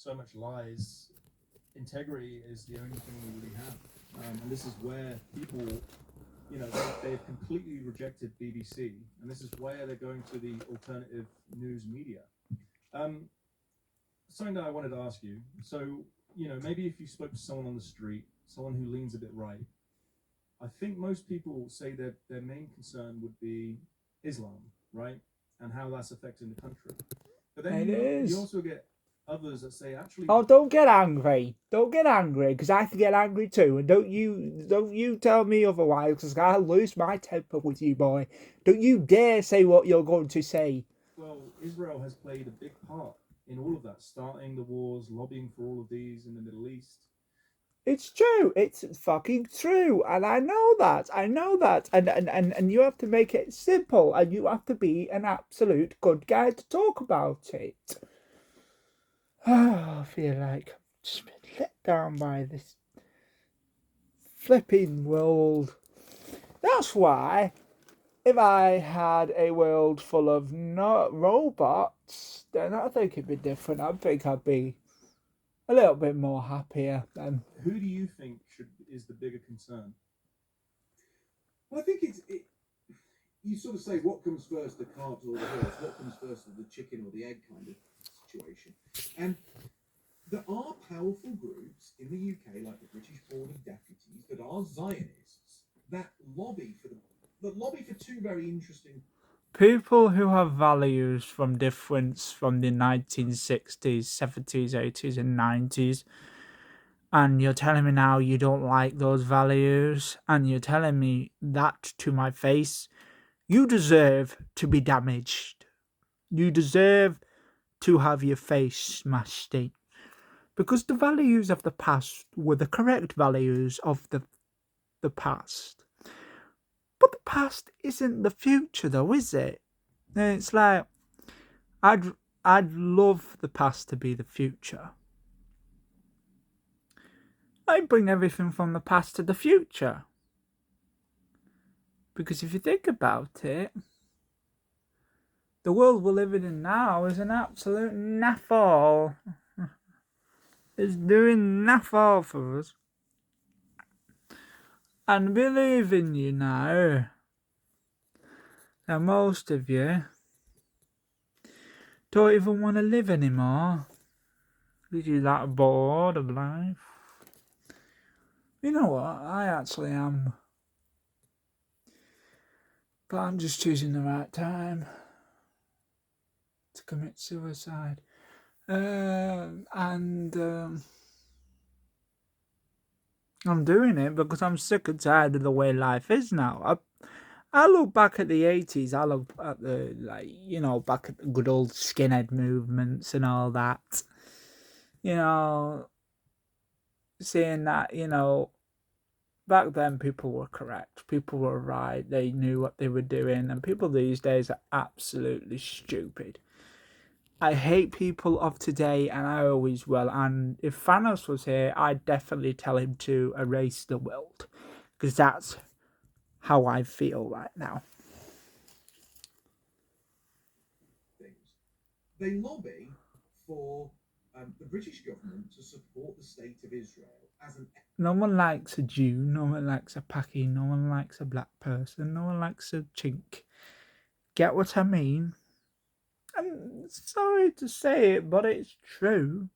so much lies, integrity is the only thing we really have. And this is where people, they've completely rejected BBC, and this is where they're going to the alternative news media. Um, Something that I wanted to ask you. So, maybe if you spoke to someone on the street, someone who leans a bit right, I think most people say that their main concern would be Islam, right? And how that's affecting the country. But then It you is. also get others that say actually, Oh, don't get angry. Don't get angry, because I can get angry too. And don't you tell me otherwise, because I'll lose my temper with you, boy. Don't you dare say what you're going to say. well, Israel has played a big part in all of that, starting the wars, lobbying for all of these in the Middle East. It's true. It's fucking true. And I know that. I know that. And you have to make it simple. And you have to be an absolute good guy to talk about it. I feel like I've just been let down by this flipping world. That's why, if I had a world full of no robots, then I think it'd be different. I think I'd be a little bit more happier then. Who do you think is the bigger concern? Well, I think you sort of say what comes first, the cart or the horse? What comes first, the chicken or the egg kind of situation? And there are powerful groups in the UK, like the British Board of Deputies, that are Zionists that lobby for two very interesting. People who have values from difference from the 1960s, 70s, 80s, and 90s, and you're telling me now you don't like those values, and you're telling me that to my face, you deserve to be damaged. You deserve to have your face smashed in. Because the values of the past were the correct values of the past. But the past isn't the future though, is it? And it's like I'd love the past to be the future. I'd bring everything from the past to the future. Because if you think about it, the world we're living in now is an absolute naff. It's doing naff all for us. And believe in you now, that most of you don't even want to live anymore. Because you're that bored of life. You know what? I actually am. But I'm just choosing the right time to commit suicide. And I'm doing it because I'm sick and tired of the way life is now. I look back at the 80s, I look at back at the good old skinhead movements and all that. Seeing that, back then people were correct. People were right. They knew what they were doing. And people these days are absolutely stupid. I hate people of today, and I always will. And if Thanos was here, I'd definitely tell him to erase the world. Because that's how I feel right now. Things. They lobby for the British government to support the state of Israel as an. No one likes a Jew, no one likes a Paki, no one likes a black person, no one likes a chink. Get what I mean? I'm sorry to say it, but it's true.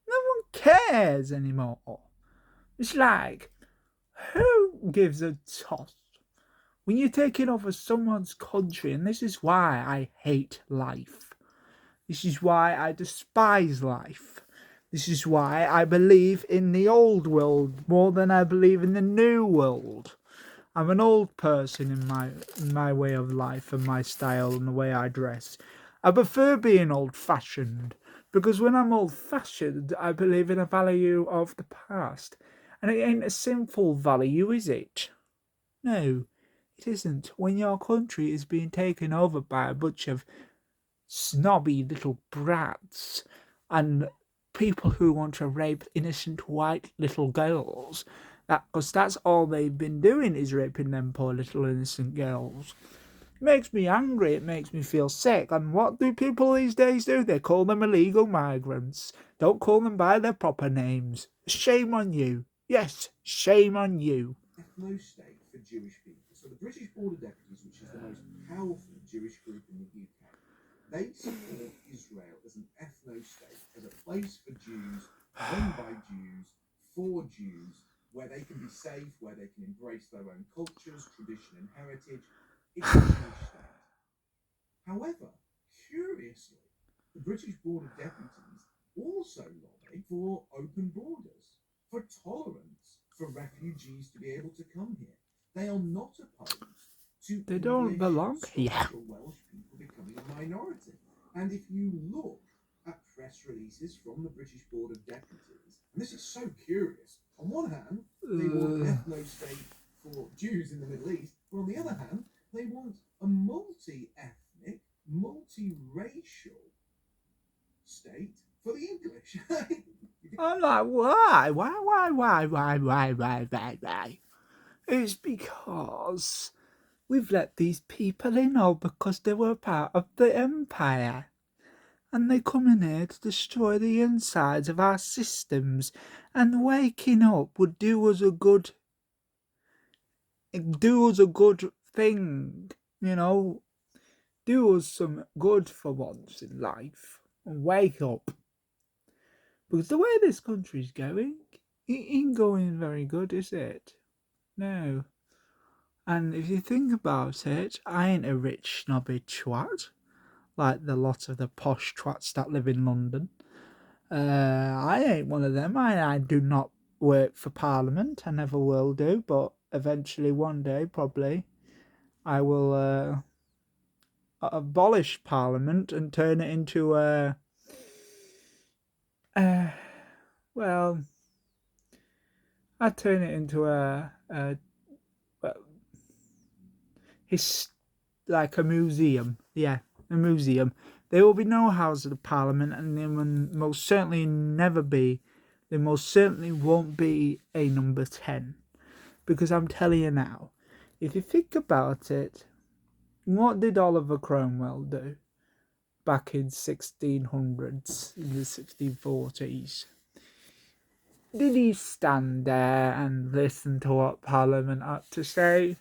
No one cares anymore. It's like, who gives a toss? When you're taking over someone's country, and this is why I hate life. This is why I despise life. This is why I believe in the old world more than I believe in the new world. I'm an old person in my way of life and my style and the way I dress. I prefer being old-fashioned because when I'm old-fashioned, I believe in a value of the past. And it ain't a sinful value, is it? No, it isn't. When your country is being taken over by a bunch of snobby little brats and people who want to rape innocent white little girls, because that's all they've been doing is raping them poor little innocent girls. It makes me angry, it makes me feel sick. And what do people these days do? They call them illegal migrants. Don't call them by their proper names. Shame on you. Yes, shame on you. Ethno-state for Jewish people. So the British Border Deputies, which is the most powerful Jewish group in the UK, they support Israel as an ethno-state, as a place for Jews, run by Jews, for Jews, where they can be safe, where they can embrace their own cultures, tradition and heritage. It's a Jewish state. However, curiously, the British Border Deputies also lobby for open borders, for tolerance, for refugees to be able to come here. They are not opposed to They don't English, belong here. Scottish or Welsh people becoming a minority. And if you look at press releases from the British Border Deputies, and this is so curious, on one hand, they want ethno-state for Jews in the Middle East, but on the other hand, they want a multi-ethnic, multi-racial state for the English. I'm like, why? Why? It's because we've let these people in all because they were part of the empire. And they come in here to destroy the insides of our systems. And waking up would do us a good thing, you know. Do us some good for once in life. And wake up. Because the way this country's going, it ain't going very good, is it? No. And if you think about it, I ain't a rich snobby twat, like the lot of the posh twats that live in London. I ain't one of them. I do not work for Parliament. I never will do, but eventually one day, probably, I will abolish Parliament and turn it into well, I'd turn it into like a museum. Yeah, a museum. There will be no House of the Parliament, and there will most certainly never be. There most certainly won't be a number 10. Because I'm telling you now, if you think about it, what did Oliver Cromwell do back in 1600s, in the 1640s? Did he stand there and listen to what Parliament had to say?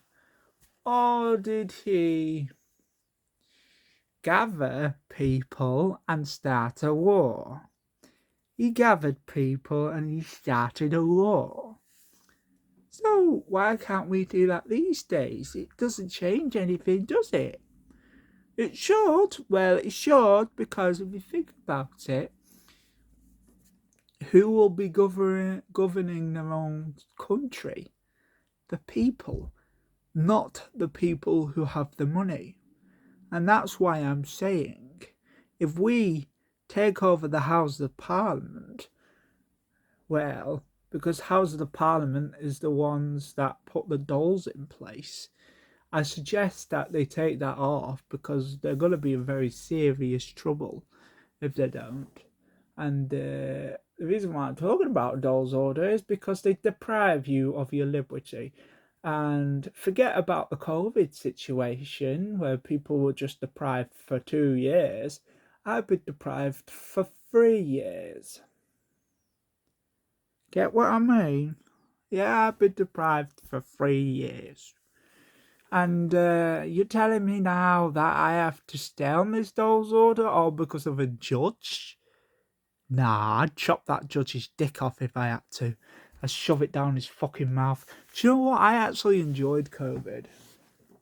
Or did he gather people and start a war? He gathered people and he started a war. So why can't we do that these days? It doesn't change anything, does it? It should. Well, it should, because if you think about it, who will be governing their own country? The people, not the people who have the money. And that's why I'm saying, if we take over the House of Parliament, well, because House of the Parliament is the ones that put the doles in place, I suggest that they take that off, because they're going to be in very serious trouble if they don't. And the reason why I'm talking about Dole's Order is because they deprive you of your liberty. And forget about the COVID situation where people were just deprived for 2 years. I've been deprived for 3 years. Get what I mean? Yeah, I've been deprived for 3 years. And you're telling me now that I have to stay on this Dole's Order all because of a judge? Nah, I'd chop that judge's dick off if I had to. I'd shove it down his fucking mouth. Do you know what? I actually enjoyed COVID.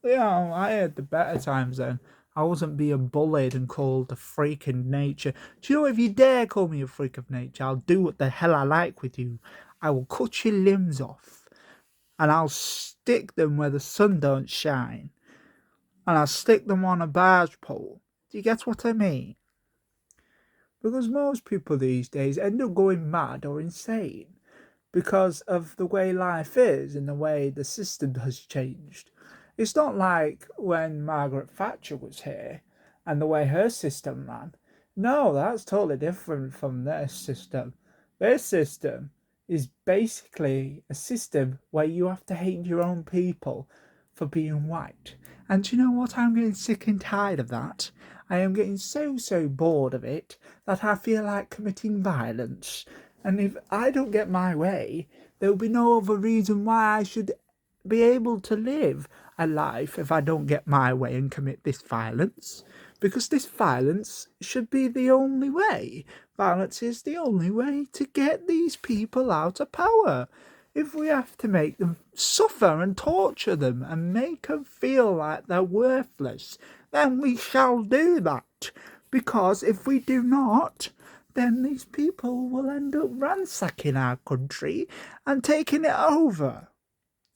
Yeah, I had the better times then. I wasn't being bullied and called a freak of nature. Do you know, if you dare call me a freak of nature, I'll do what the hell I like with you. I will cut your limbs off. And I'll stick them where the sun don't shine. And I'll stick them on a barge pole. Do you get what I mean? Because most people these days end up going mad or insane because of the way life is and the way the system has changed. It's not like when Margaret Thatcher was here and the way her system ran. No, that's totally different from their system. Their system is basically a system where you have to hate your own people for being white. And do you know what? I'm getting sick and tired of that. I am getting so bored of it that I feel like committing violence. And if I don't get my way, there will be no other reason why I should be able to live a life if I don't get my way and commit this violence. Because this violence should be the only way. Violence is the only way to get these people out of power. If we have to make them suffer and torture them and make them feel like they're worthless, then we shall do that. Because if we do not, then these people will end up ransacking our country and taking it over.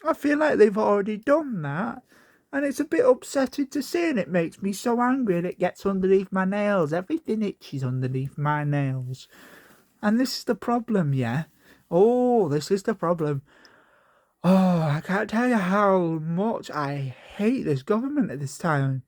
I feel like they've already done that. And it's a bit upsetting to see, and it makes me so angry, and it gets underneath my nails. Everything itches underneath my nails. And this is the problem, yeah? Oh, this is the problem. Oh, I can't tell you how much I hate this government at this time.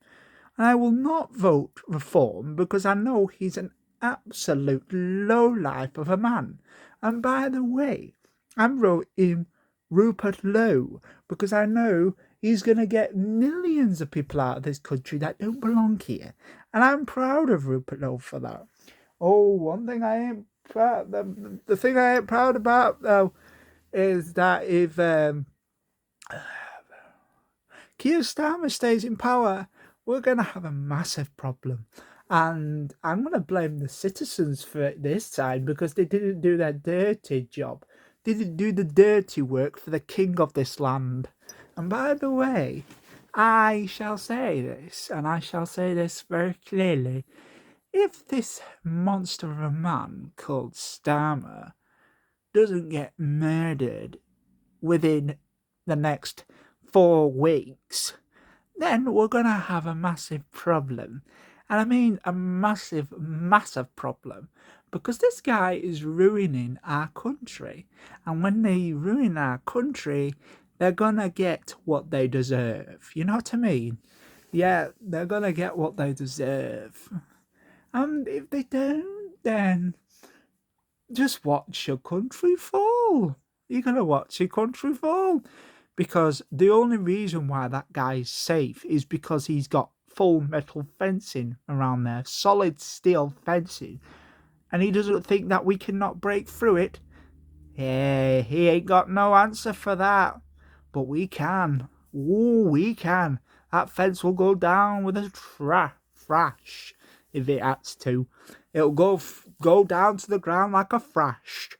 And I will not vote reform because I know he's an absolute lowlife of a man. And by the way, I'm voting Rupert Lowe because I know he's going to get millions of people out of this country that don't belong here. And I'm proud of Rupert Lowe for that. Oh, one thing I ain't proud, the thing I ain't proud about though is that if Keir Starmer stays in power, we're going to have a massive problem. And I'm going to blame the citizens for it this time because they didn't do their dirty job. They didn't do the dirty work for the king of this land. And by the way, I shall say this, and I shall say this very clearly. If this monster of a man called Starmer doesn't get murdered within the next 4 weeks, then we're going to have a massive problem. And I mean a massive problem. Because this guy is ruining our country. And when they ruin our country, they're going to get what they deserve. You know what I mean? Yeah, they're going to get what they deserve. And if they don't, then just watch your country fall. You're going to watch your country fall. Because the only reason why that guy's safe is because he's got full metal fencing around there. Solid steel fencing. And he doesn't think that we cannot break through it. Yeah, he ain't got no answer for that. But we can. Ooh, we can. That fence will go down with a thrash if it has to. It'll go down to the ground like a thrash.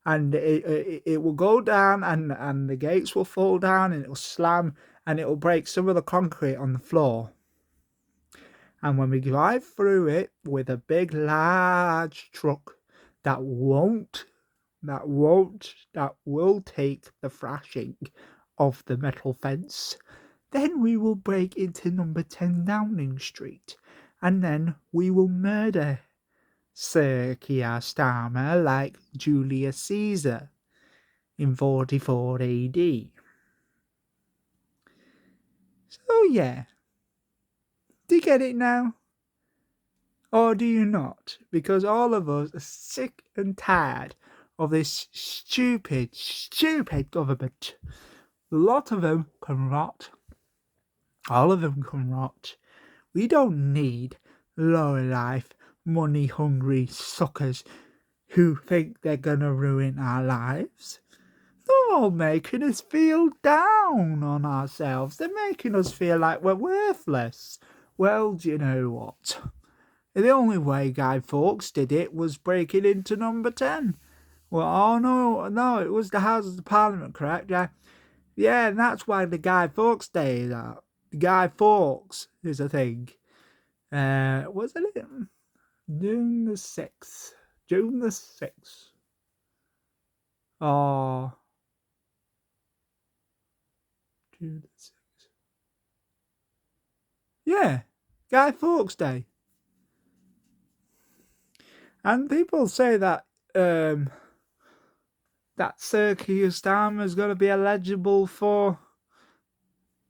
And it will go down and the gates will fall down and it will slam and it will break some of the concrete on the floor. And when we drive through it with a big large truck that will take the thrashing of the metal fence, then we will break into number 10 Downing Street, and then we will murder Sir Keir Starmer like Julius Caesar in 44 AD. So yeah, do you get it now? Or do you not? Because all of us are sick and tired of this stupid government. A lot of them can rot. All of them can rot. We don't need low-life, money-hungry suckers who think they're gonna ruin our lives. They're all making us feel down on ourselves. They're making us feel like we're worthless. Well, do you know what? The only way Guy Fawkes did it was breaking into number 10. Well, oh no, it was the Houses of Parliament, correct? Yeah, and that's why the Guy Fawkes Day is out. The Guy Fawkes is a thing. Wasn't it? June the 6th. June the 6th. Oh. June the 6th. Yeah, Guy Fawkes Day. And people say that that Sir Keir Starmer is going to be eligible for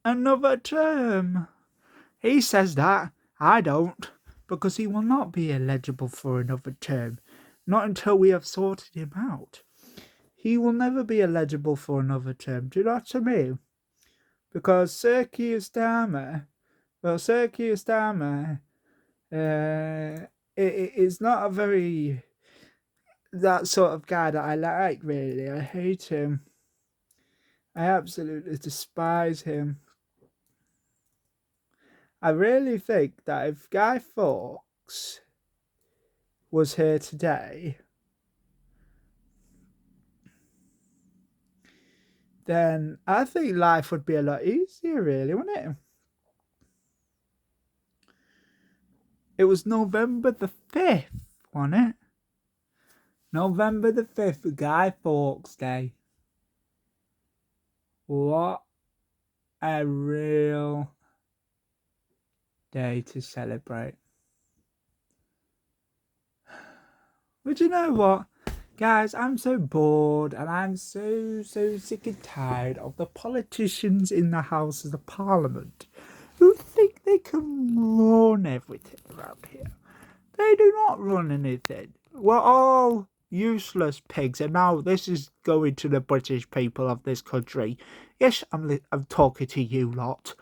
another term. He says that. I don't, because he will not be eligible for another term. Not until we have sorted him out. He will never be eligible for another term. Do you know what I mean? because Sir Keir Starmer, is not a very that sort of guy that I like, really. I hate him. I absolutely despise him. I really think that if Guy Fawkes was here today, then I think life would be a lot easier, really, wouldn't it? It was November the 5th, wasn't it? November the 5th, Guy Fawkes Day. What a real day to celebrate. But you know what? Guys, I'm so bored and I'm so sick and tired of the politicians in the Houses of Parliament who think they can run everything around here. They do not run anything. We're all useless pigs, and now this is going to the British people of this country. Yes, I'm talking to you lot.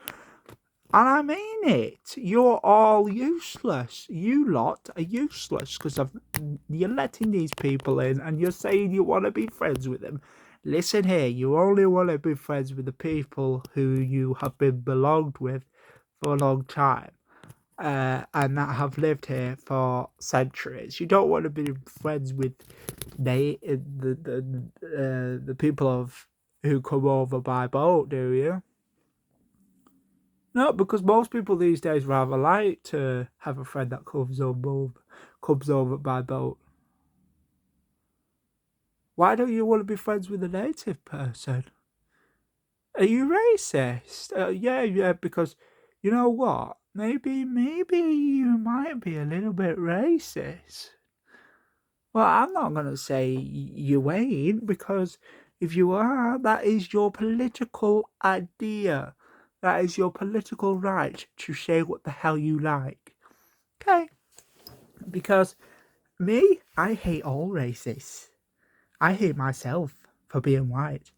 And I mean it. You're all useless. You lot are useless because you're letting these people in and you're saying you want to be friends with them. Listen here, you only want to be friends with the people who you have been belonged with for a long time. And that have lived here for centuries. You don't want to be friends with the people who come over by boat, do you? No, because most people these days rather like to have a friend that comes over by boat. Why don't you want to be friends with a native person? Are you racist? Yeah, because you know what? Maybe you might be a little bit racist. Well, I'm not going to say you ain't, because if you are, that is your political idea. That is your political right to say what the hell you like. Okay? Because me, I hate all races. I hate myself for being white.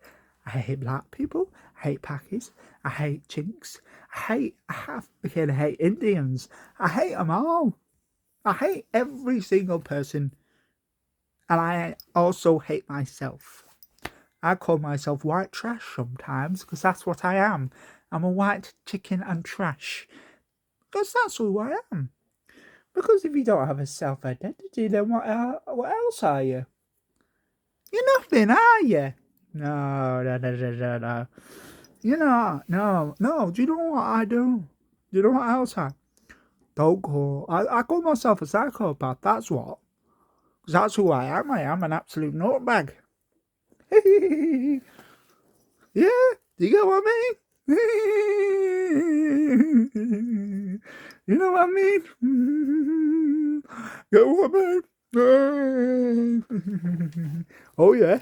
I hate black people. I hate Pakis. I hate chinks. I hate Indians. I hate them all. I hate every single person. And I also hate myself. I call myself white trash sometimes because that's what I am. I'm a white chicken and trash. Because that's who I am. Because if you don't have a self-identity, then what else are you? You're nothing, are you? No. You know, no. Do you know what I do? Do you know what else I don't call? I call myself a psychopath, that's what. Because that's who I am. I am an absolute nutbag. Yeah, do you get what I mean? You know what I mean? Get what I mean? Oh yeah.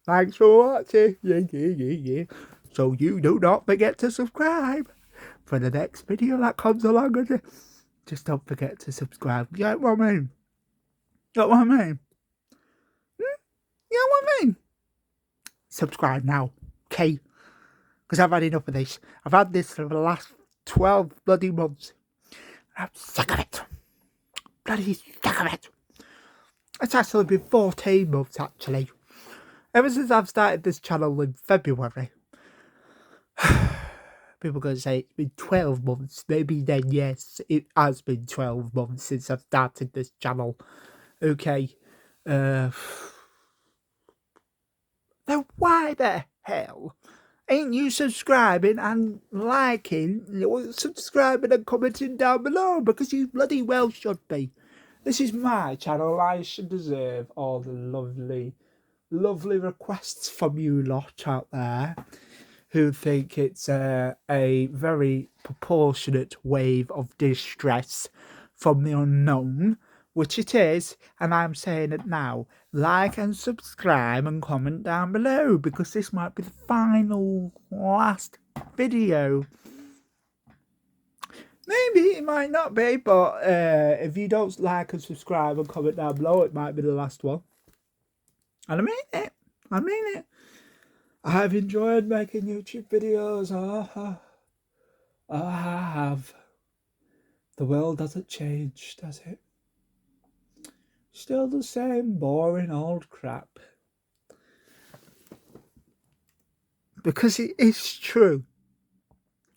Thanks for watching. Yeah. So you do not forget to subscribe for the next video that comes along with it. Just don't forget to subscribe. You get what I mean? Get what I mean? You get what I mean? Subscribe now, okay? Because I've had enough of this. I've had this for the last 12 bloody months. I'm sick of it. Bloody sick of it. It's actually been 14 months, actually. Ever since I've started this channel in February. People are going to say it's been 12 months. Maybe then, yes, it has been 12 months since I've started this channel. Okay. Then why the hell ain't you subscribing and liking, subscribing and commenting down below? Because you bloody well should be. This is my channel. I should deserve all the lovely requests from you lot out there who think it's a very proportionate wave of distress from the unknown, which it is, and I'm saying it now. Like and subscribe and comment down below, because this might be the last video. Maybe it might not be, but if you don't like and subscribe and comment down below, it might be the last one. And I mean it. I've enjoyed making YouTube videos. I have. The world hasn't changed, has it? Still the same boring old crap. Because it is true.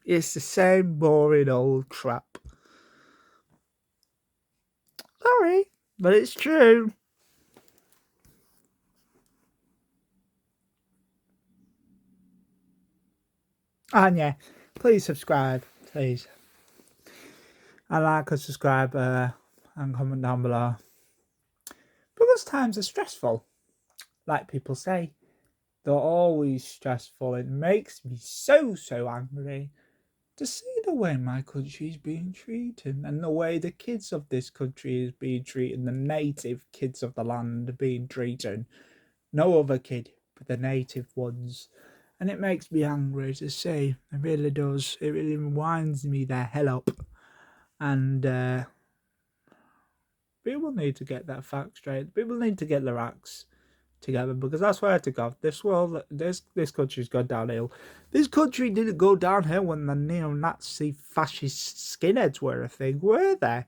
It's the same boring old crap. Sorry, but it's true. And yeah, please subscribe, please. And like and subscribe and comment down below. Because times are stressful. Like people say, they're always stressful. It makes me so angry to see the way my country is being treated and the way the kids of this country is being treated, the native kids of the land are being treated. No other kid but the native ones. And it makes me angry to see. It really does. It really winds me the hell up. And people need to get that fact straight. People need to get their acts together, because I swear to God, this country's gone downhill. This country didn't go downhill when the neo-Nazi fascist skinheads were a thing, were they?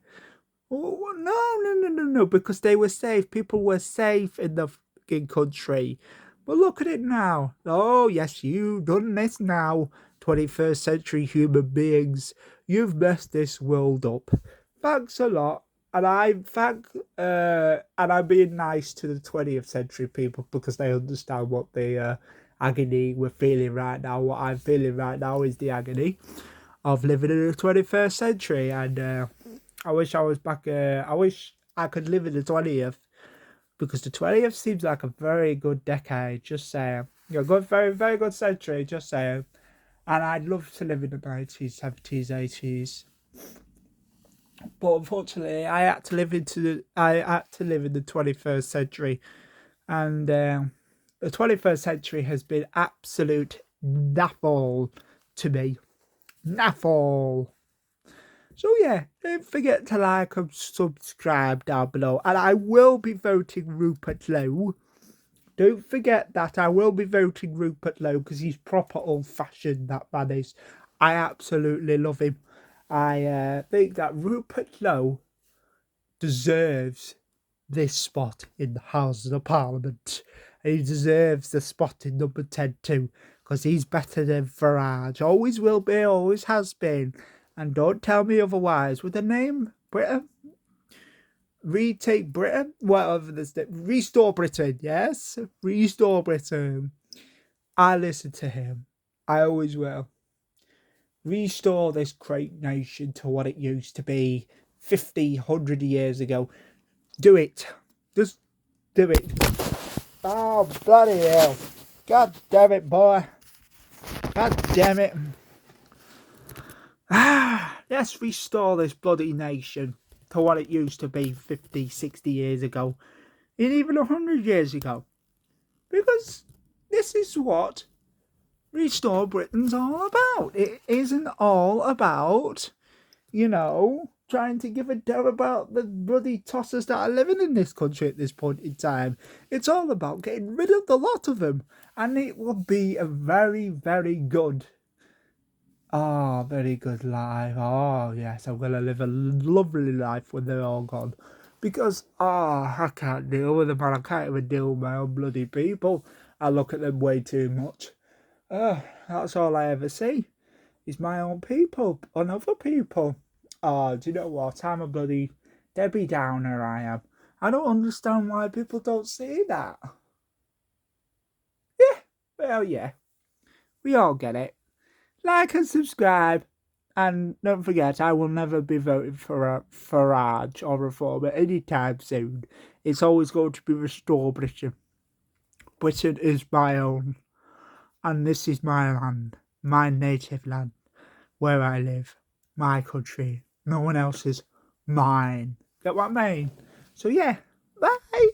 Oh, no, because they were safe. People were safe in the fucking country. But look at it now. Oh, yes, you've done this now. 21st century human beings. You've messed this world up. Thanks a lot. And I'm being nice to the 20th century people, because they understand what the agony we're feeling right now. What I'm feeling right now is the agony of living in the 21st century. And I wish I was back. I wish I could live in the 20th. Because the 20th seems like a very good decade, just saying. Very, very good century, just saying. And I'd love to live in the 90s, 70s, 80s. But unfortunately, I had to live in the 21st century. And the 21st century has been absolute naff-all to me. Naff-all. So yeah, don't forget to like and subscribe down below. And I will be voting Rupert Lowe. Don't forget that I will be voting Rupert Lowe, because he's proper old-fashioned, that man is. I absolutely love him. I think that Rupert Lowe deserves this spot in the Houses of Parliament. And he deserves the spot in number 10 too, because he's better than Farage. Always will be, always has been. And don't tell me otherwise. With the name Britain, Retake Britain, whatever this name, Restore Britain, yes? Restore Britain. I listen to him. I always will. Restore this great nation to what it used to be 50, 100 years ago. Do it. Just do it. Oh, bloody hell. God damn it, boy. God damn it. Let's restore this bloody nation to what it used to be 50, 60 years ago, and even 100 years ago. Because this is what Restore Britain's all about. It isn't all about, trying to give a damn about the bloody tossers that are living in this country at this point in time. It's all about getting rid of the lot of them. And it will be a very, very good very good life. Oh, yes, I'm going to live a lovely life when they're all gone. Because, I can't deal with them, and I can't even deal with my own bloody people. I look at them way too much. That's all I ever see, is my own people and other people. Do you know what? I'm a bloody Debbie Downer, I am. I don't understand why people don't see that. Yeah, well, yeah. We all get it. Like and subscribe, and don't forget, I will never be voting for Farage or Reform anytime soon. It's always going to be Restore Britain. Britain is my own, and this is my land, my native land, where I live, my country. No one else's. Mine. Get what I mean? So yeah, bye.